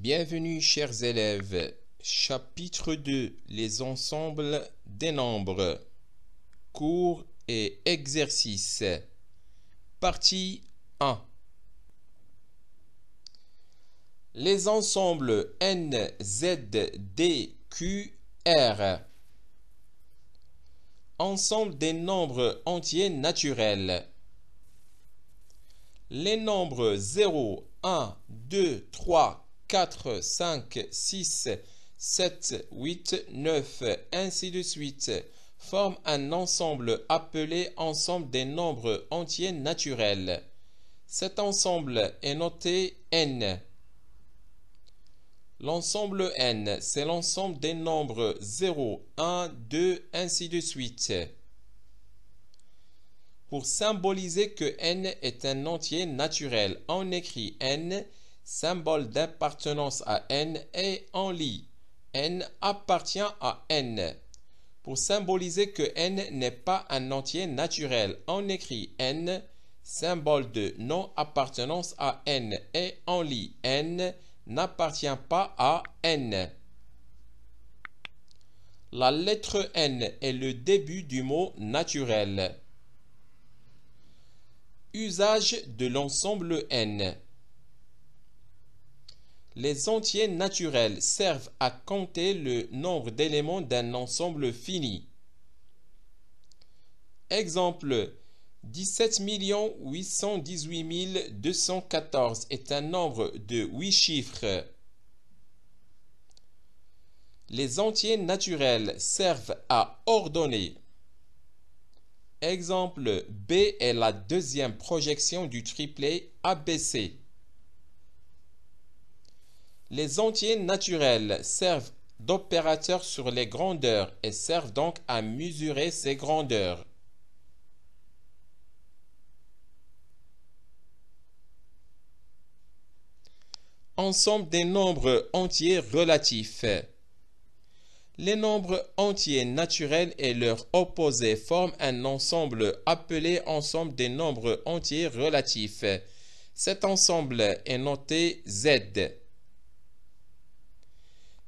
Bienvenue chers élèves, chapitre 2, les ensembles des nombres, cours et exercices, partie 1. Les ensembles N, Z, D, Q, R. Ensemble des nombres entiers naturels. Les nombres 0, 1, 2, 3, 4, 5, 6, 7, 8, 9, ainsi de suite, forment un ensemble appelé ensemble des nombres entiers naturels. Cet ensemble est noté N. L'ensemble N, c'est l'ensemble des nombres 0, 1, 2, ainsi de suite. Pour symboliser que N est un entier naturel, on écrit N, symbole d'appartenance à N, et on lit N appartient à N. Pour symboliser que N n'est pas un entier naturel, on écrit N, symbole de non-appartenance à N, et on lit N n'appartient pas à N. La lettre N est le début du mot naturel. Usage de l'ensemble N. Les entiers naturels servent à compter le nombre d'éléments d'un ensemble fini. Exemple, 17 818 214 est un nombre de 8 chiffres. Les entiers naturels servent à ordonner. Exemple, B est la deuxième projection du triplet ABC. Les entiers naturels servent d'opérateurs sur les grandeurs et servent donc à mesurer ces grandeurs. Ensemble des nombres entiers relatifs. Les nombres entiers naturels et leurs opposés forment un ensemble appelé ensemble des nombres entiers relatifs. Cet ensemble est noté Z.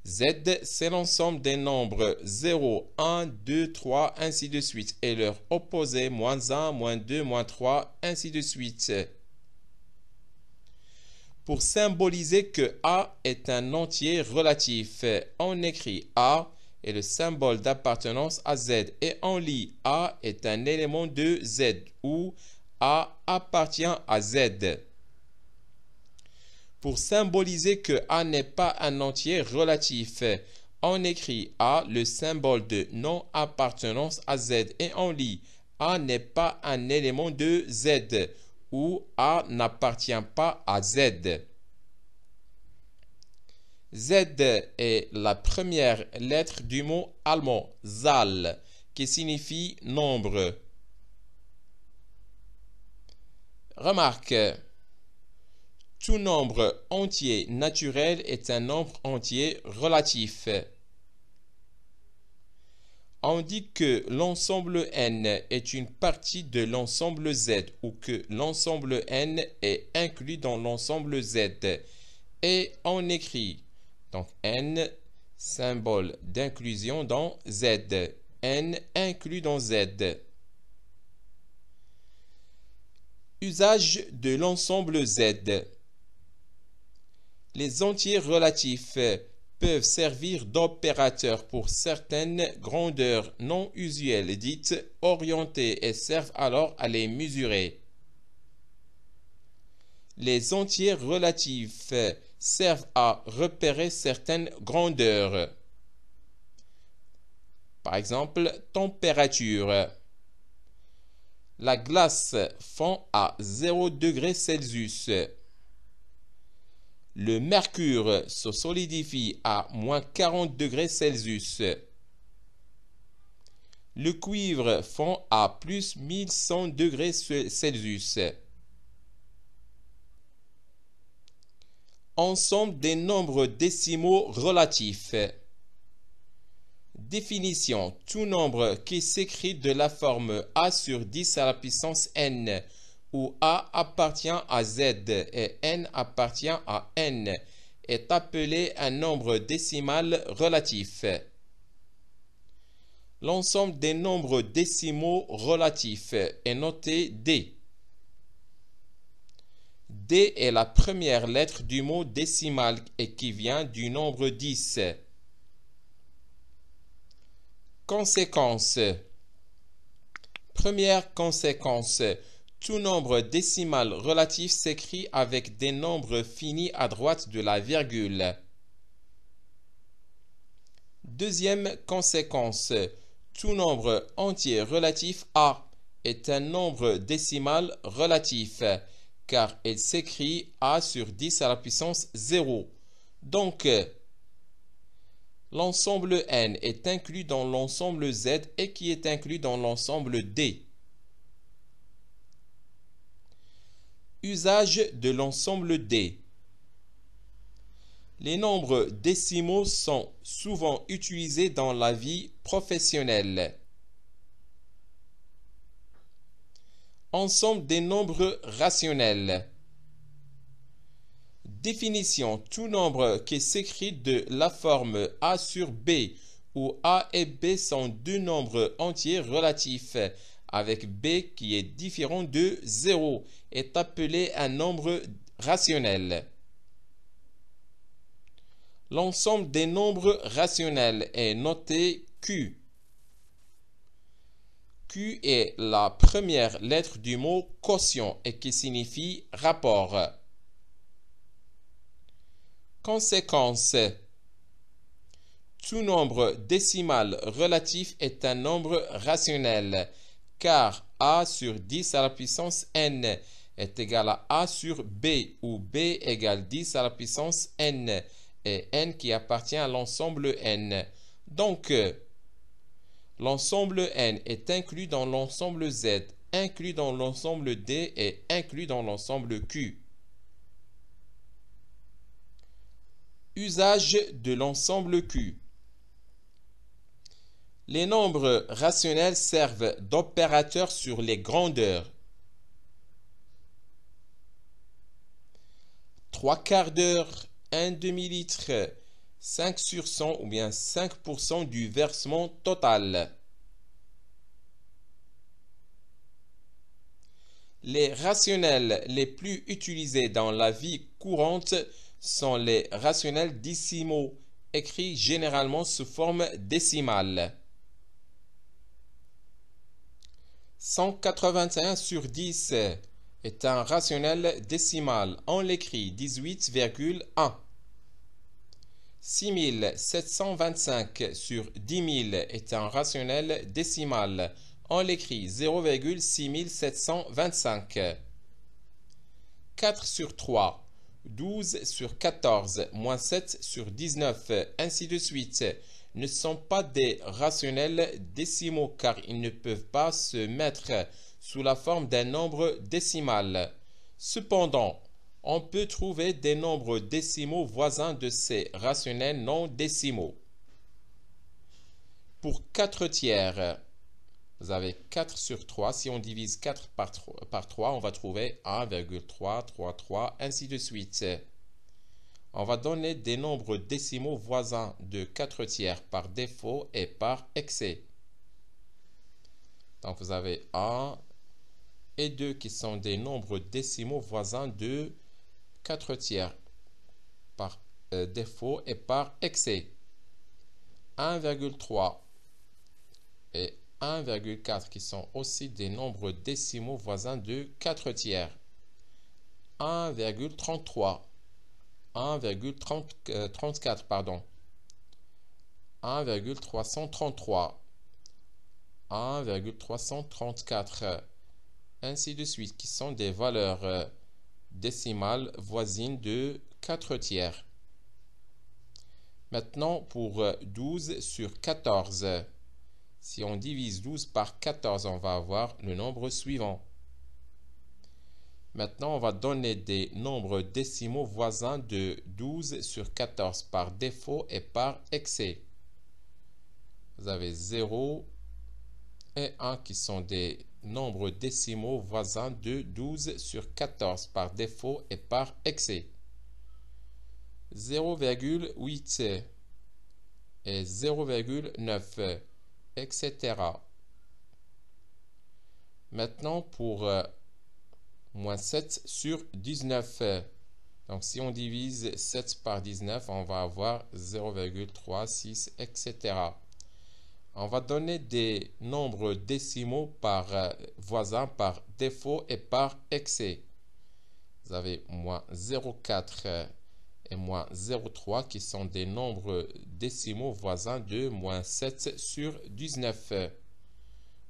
Z, c'est l'ensemble des nombres 0, 1, 2, 3, ainsi de suite, et leurs opposés, -1, -2, -3, ainsi de suite. Pour symboliser que A est un entier relatif, on écrit A est le symbole d'appartenance à Z, et on lit A est un élément de Z, ou A appartient à Z. Pour symboliser que A n'est pas un entier relatif, on écrit A, le symbole de non-appartenance à Z, et on lit A n'est pas un élément de Z, ou A n'appartient pas à Z. Z est la première lettre du mot allemand Zahl, qui signifie nombre. Remarque. Tout nombre entier naturel est un nombre entier relatif. On dit que l'ensemble N est une partie de l'ensemble Z ou que l'ensemble N est inclus dans l'ensemble Z. Et on écrit donc N, symbole d'inclusion dans Z. N inclus dans Z. Usage de l'ensemble Z. Les entiers relatifs peuvent servir d'opérateurs pour certaines grandeurs non usuelles dites orientées et servent alors à les mesurer. Les entiers relatifs servent à repérer certaines grandeurs. Par exemple, température. La glace fond à 0 degré Celsius. Le mercure se solidifie à -40 degrés Celsius. Le cuivre fond à plus 1100 degrés Celsius. Ensemble des nombres décimaux relatifs. Définition. Tout nombre qui s'écrit de la forme A sur 10 à la puissance n, où A appartient à Z et N appartient à N, est appelé un nombre décimal relatif. L'ensemble des nombres décimaux relatifs est noté D. D est la première lettre du mot décimal et qui vient du nombre 10. Conséquence. Première conséquence. Tout nombre décimal relatif s'écrit avec des nombres finis à droite de la virgule. Deuxième conséquence. Tout nombre entier relatif A est un nombre décimal relatif, car il s'écrit A sur 10 à la puissance 0. Donc, l'ensemble N est inclus dans l'ensemble Z et qui est inclus dans l'ensemble D. Usage de l'ensemble D. Les nombres décimaux sont souvent utilisés dans la vie professionnelle. Ensemble des nombres rationnels. Définition. Tout nombre qui s'écrit de la forme A sur B, où A et B sont deux nombres entiers relatifs, avec B qui est différent de 0, est appelé un nombre rationnel. L'ensemble des nombres rationnels est noté Q. Q est la première lettre du mot quotient et qui signifie rapport. Conséquence. Tout nombre décimal relatif est un nombre rationnel, car A sur 10 à la puissance n est égal à A sur B, où B égale 10 à la puissance n, et n qui appartient à l'ensemble n. Donc, l'ensemble n est inclus dans l'ensemble Z, inclus dans l'ensemble D et inclus dans l'ensemble Q. Usage de l'ensemble Q. Les nombres rationnels servent d'opérateurs sur les grandeurs. 3/4 d'heure, 1 demi-litre, 5 sur 100 ou bien 5% du versement total. Les rationnels les plus utilisés dans la vie courante sont les rationnels décimaux, écrits généralement sous forme décimale. 181 sur 10 est un rationnel décimal. On l'écrit 18,1. 6725 sur 10 000 est un rationnel décimal. On l'écrit 0,6725. 4 sur 3, 12 sur 14, moins 7 sur 19, ainsi de suite, ne sont pas des rationnels décimaux car ils ne peuvent pas se mettre sous la forme d'un nombre décimal. Cependant, on peut trouver des nombres décimaux voisins de ces rationnels non décimaux. Pour 4 tiers, vous avez 4 sur 3. Si on divise 4 par 3, on va trouver 1,333, ainsi de suite. On va donner des nombres décimaux voisins de 4 tiers par défaut et par excès. Donc vous avez 1 et 2 qui sont des nombres décimaux voisins de 4 tiers par défaut et par excès. 1,3 et 1,4 qui sont aussi des nombres décimaux voisins de 4 tiers. 1,33, 1,34 pardon, 1,333, 1,334, ainsi de suite, qui sont des valeurs décimales voisines de 4 tiers. Maintenant, pour 12 sur 14, si on divise 12 par 14, on va avoir le nombre suivant. Maintenant, on va donner des nombres décimaux voisins de 12 sur 14 par défaut et par excès. Vous avez 0 et 1 qui sont des nombres décimaux voisins de 12 sur 14 par défaut et par excès. 0,8 et 0,9, etc. Maintenant, pour moins 7 sur 19. Donc, si on divise 7 par 19, on va avoir 0,36, etc. On va donner des nombres décimaux par voisin, par défaut et par excès. Vous avez moins 0,4 et moins 0,3 qui sont des nombres décimaux voisins de moins 7 sur 19.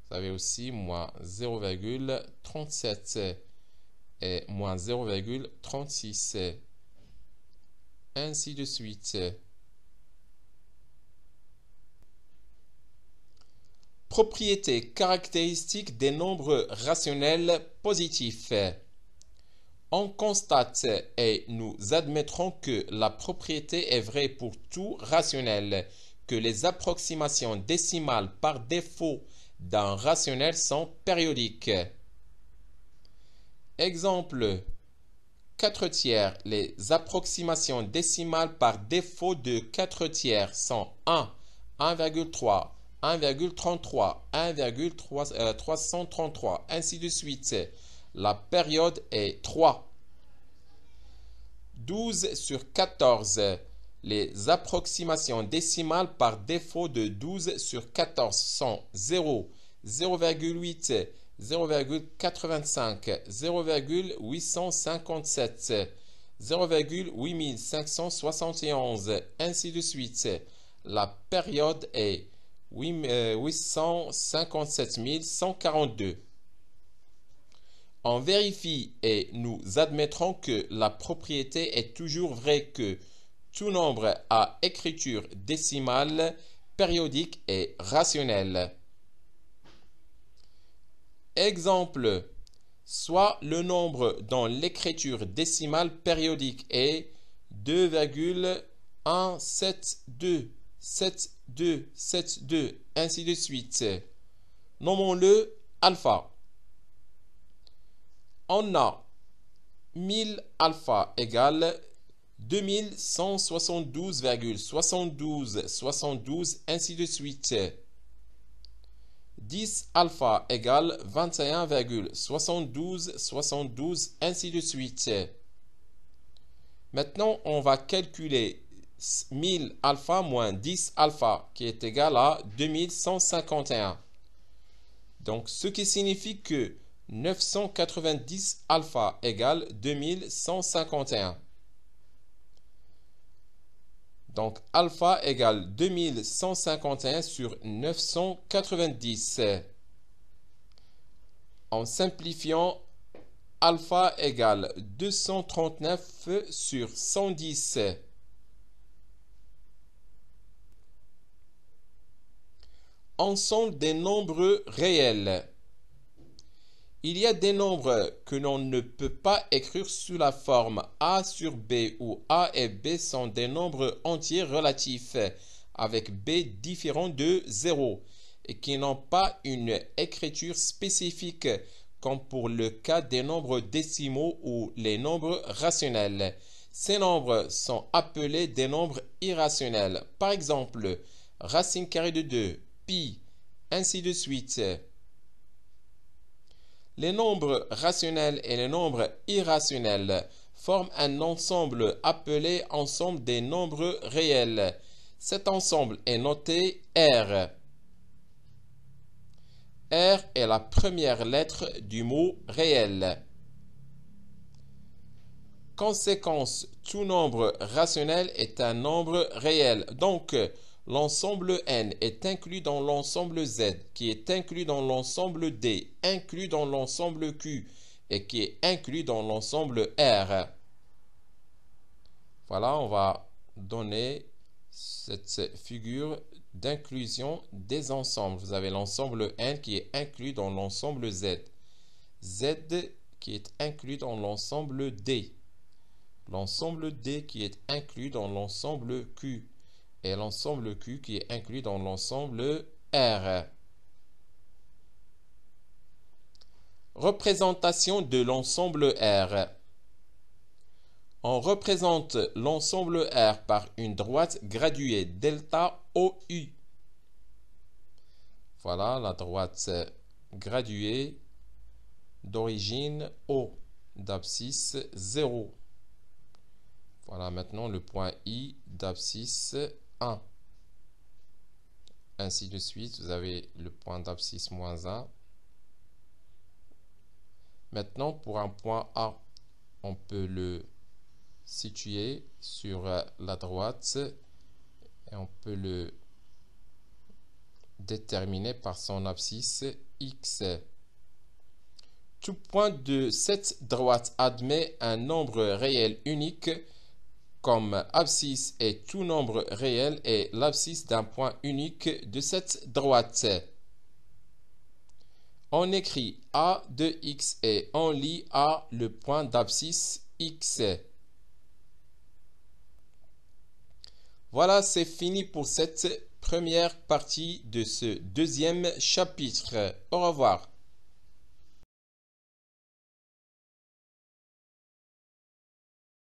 Vous avez aussi moins 0,37 et moins 0,36. Ainsi de suite. Propriétés caractéristiques des nombres rationnels positifs. On constate et nous admettrons que la propriété est vraie pour tout rationnel, que les approximations décimales par défaut d'un rationnel sont périodiques. Exemple 4 tiers. Les approximations décimales par défaut de 4 tiers sont 1, 1,3, 1,33, 1,333, ainsi de suite. La période est 3. 12 sur 14. Les approximations décimales par défaut de 12 sur 14 sont 0, 0,8, 0,85, 0,857, 0,8571, ainsi de suite. La période est 857 142. On vérifie et nous admettrons que la propriété est toujours vraie que tout nombre à écriture décimale périodique est rationnel. Exemple, soit le nombre dont l'écriture décimale périodique est 2,17272, ainsi de suite. Nommons-le alpha. On a 1000 alpha égale 2172,7272, ainsi de suite. 10 alpha égale 21,7272, ainsi de suite. Maintenant, on va calculer 1000 alpha moins 10 alpha qui est égal à 2151. Donc, ce qui signifie que 990 alpha égale 2151. Donc, alpha égale 2151 sur 990. En simplifiant, alpha égale 239 sur 110. Ensemble des nombres réels. Il y a des nombres que l'on ne peut pas écrire sous la forme A sur B où A et B sont des nombres entiers relatifs avec B différent de 0 et qui n'ont pas une écriture spécifique comme pour le cas des nombres décimaux ou les nombres rationnels. Ces nombres sont appelés des nombres irrationnels. Par exemple, racine carrée de 2, pi, ainsi de suite. Les nombres rationnels et les nombres irrationnels forment un ensemble appelé ensemble des nombres réels. Cet ensemble est noté R. R est la première lettre du mot réel. Conséquence, tout nombre rationnel est un nombre réel. Donc, l'ensemble N est inclus dans l'ensemble Z, qui est inclus dans l'ensemble D, inclus dans l'ensemble Q et qui est inclus dans l'ensemble R. Voilà, on va donner cette figure d'inclusion des ensembles. Vous avez l'ensemble N qui est inclus dans l'ensemble Z. Z qui est inclus dans l'ensemble D. L'ensemble D qui est inclus dans l'ensemble Q. Et l'ensemble Q qui est inclus dans l'ensemble R. Représentation de l'ensemble R. On représente l'ensemble R par une droite graduée delta OU. Voilà la droite graduée d'origine O, d'abscisse 0. Voilà maintenant le point I d'abscisse 1. Ainsi de suite, vous avez le point d'abscisse moins 1. Maintenant, pour un point A, on peut le situer sur la droite et on peut le déterminer par son abscisse X. Tout point de cette droite admet un nombre réel unique comme abscisse et tout nombre réel est l'abscisse d'un point unique de cette droite. On écrit A de X et on lit A le point d'abscisse X. Voilà, c'est fini pour cette première partie de ce deuxième chapitre. Au revoir.